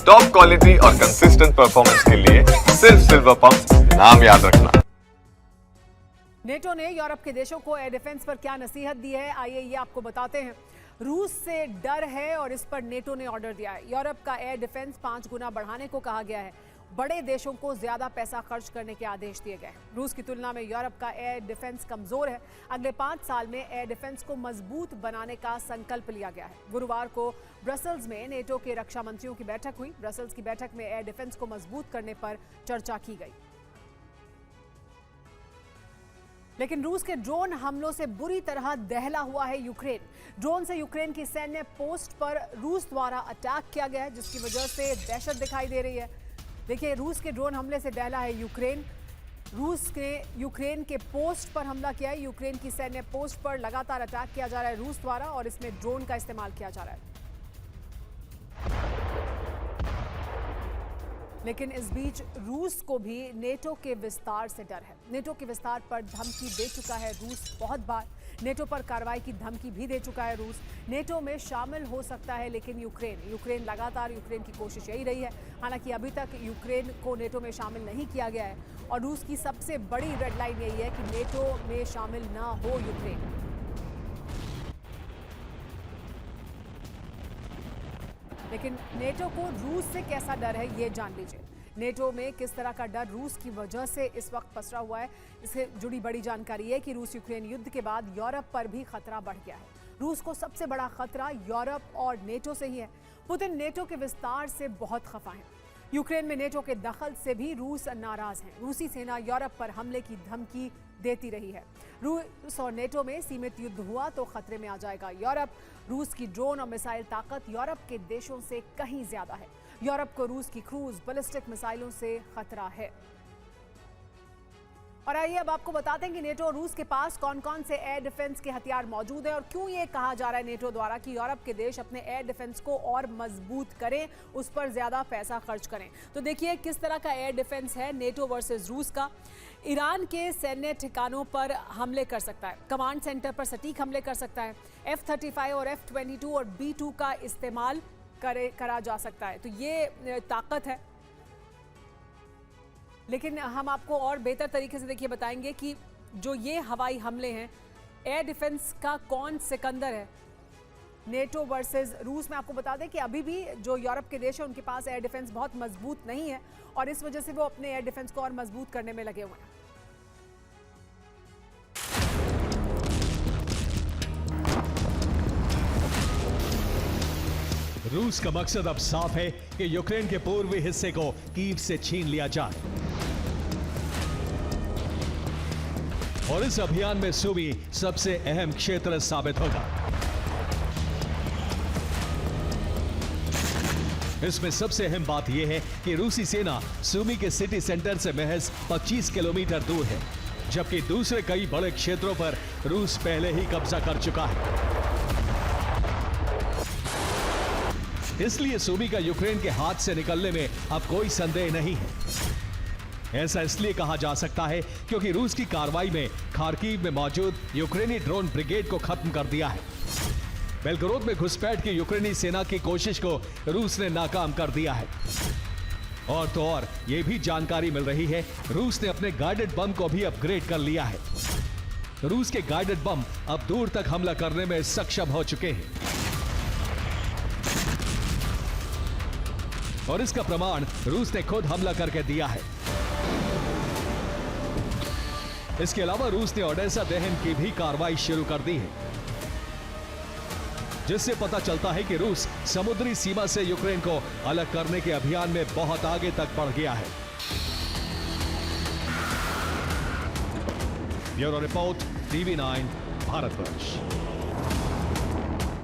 Top quality और consistent performance के लिए सिर्फ सिल्वर पंप नाम याद रखना। नेटो ने यूरोप के देशों को एयर डिफेंस पर क्या नसीहत दी है, आइए ये आपको बताते हैं। रूस से डर है और इस पर नेटो ने ऑर्डर दिया है। यूरोप का एयर डिफेंस 5 गुना बढ़ाने को कहा गया है। बड़े देशों को ज्यादा पैसा खर्च करने के आदेश दिए गए हैं। रूस की तुलना में यूरोप का एयर डिफेंस कमजोर है। अगले 5 साल में एयर डिफेंस को मजबूत बनाने का संकल्प लिया गया है। गुरुवार को ब्रसल्स में नेटो के रक्षा मंत्रियों की बैठक हुई। ब्रसल्स की बैठक में एयर डिफेंस को मजबूत करने पर चर्चा की गई। लेकिन रूस के ड्रोन हमलों से बुरी तरह दहला हुआ है यूक्रेन। ड्रोन से यूक्रेन की सैन्य पोस्ट पर रूस द्वारा अटैक किया गया है, जिसकी वजह से दहशत दिखाई दे रही है। देखिए, रूस के ड्रोन हमले से दहला है यूक्रेन। रूस ने यूक्रेन के पोस्ट पर हमला किया है। यूक्रेन की सैन्य पोस्ट पर लगातार अटैक किया जा रहा है रूस द्वारा और इसमें ड्रोन का इस्तेमाल किया जा रहा है। लेकिन इस बीच रूस को भी नेटो के विस्तार से डर है। नेटो के विस्तार पर धमकी दे चुका है रूस बहुत बार। नेटो पर कार्रवाई की धमकी भी दे चुका है रूस। नेटो में शामिल हो सकता है, लेकिन यूक्रेन लगातार यूक्रेन की कोशिश यही रही है। हालांकि अभी तक यूक्रेन को नेटो में शामिल नहीं किया गया है और रूस की सबसे बड़ी रेड लाइन यही है कि नेटो में शामिल ना हो यूक्रेन। लेकिन नेटो को रूस से कैसा डर है, ये जान लीजिए। नेटो में किस तरह का डर रूस की वजह से इस वक्त पसरा हुआ है, इससे जुड़ी बड़ी जानकारी है कि रूस यूक्रेन युद्ध के बाद यूरोप पर भी खतरा बढ़ गया है। रूस को सबसे बड़ा खतरा यूरोप और नेटो से ही है। पुतिन नेटो के विस्तार से बहुत खफा है। यूक्रेन में नेटो के दखल से भी रूस नाराज है। रूसी सेना यूरोप पर हमले की धमकी देती रही है। रूस और नेटो में सीमित युद्ध हुआ तो खतरे में आ जाएगा यूरोप। रूस की ड्रोन और मिसाइल ताकत यूरोप के देशों से कहीं ज्यादा है। यूरोप को रूस की क्रूज बैलिस्टिक मिसाइलों से खतरा है। और आइए अब आपको बताते हैं कि नेटो और रूस के पास कौन कौन से एयर डिफेंस के हथियार मौजूद हैं और क्यों ये कहा जा रहा है नेटो द्वारा कि यूरोप के देश अपने एयर डिफेंस को और मजबूत करें, उस पर ज्यादा पैसा खर्च करें। तो देखिए किस तरह का एयर डिफेंस है नेटो वर्सेस रूस का। ईरान के सैन्य ठिकानों पर हमले कर सकता है। कमांड सेंटर पर सटीक हमले कर सकता है। F-35 और F-22 और B-2 का इस्तेमाल करा जा सकता है। तो ये ताकत है। लेकिन हम आपको और बेहतर तरीके से देखिए बताएंगे कि जो ये हवाई हमले हैं, एयर डिफेंस का कौन सिकंदर है नेटो वर्सेस रूस में। आपको बता दें कि अभी भी जो यूरोप के देश हैं उनके पास एयर डिफेंस बहुत मजबूत नहीं है और इस वजह से वो अपने एयर डिफेंस को और मजबूत करने में लगे हुए हैं। रूस का मकसद अब साफ है कि यूक्रेन के पूर्वी हिस्से को कीव से छीन लिया जाए और इस अभियान में सूमी सबसे अहम क्षेत्र साबित होगा। इसमें सबसे अहम बात यह है कि रूसी सेना सूमी के सिटी सेंटर से महज 25 किलोमीटर दूर है, जबकि दूसरे कई बड़े क्षेत्रों पर रूस पहले ही कब्जा कर चुका है। इसलिए सूमी का यूक्रेन के हाथ से निकलने में अब कोई संदेह नहीं है। ऐसा इसलिए कहा जा सकता है क्योंकि रूस की कार्रवाई में खार्किव में मौजूद यूक्रेनी ड्रोन ब्रिगेड को खत्म कर दिया है। बेलगोरोद में घुसपैठ की यूक्रेनी सेना की कोशिश को रूस ने नाकाम कर दिया है। और तो और यह भी जानकारी मिल रही है, रूस ने अपने गाइडेड बम को भी अपग्रेड कर लिया है। रूस के गाइडेड बम अब दूर तक हमला करने में सक्षम हो चुके हैं और इसका प्रमाण रूस ने खुद हमला करके दिया है। इसके अलावा रूस ने ओडेसा दहन की भी कार्रवाई शुरू कर दी है, जिससे पता चलता है कि रूस समुद्री सीमा से यूक्रेन को अलग करने के अभियान में बहुत आगे तक बढ़ गया है। Bureau report, TV9 Bharatvarsh.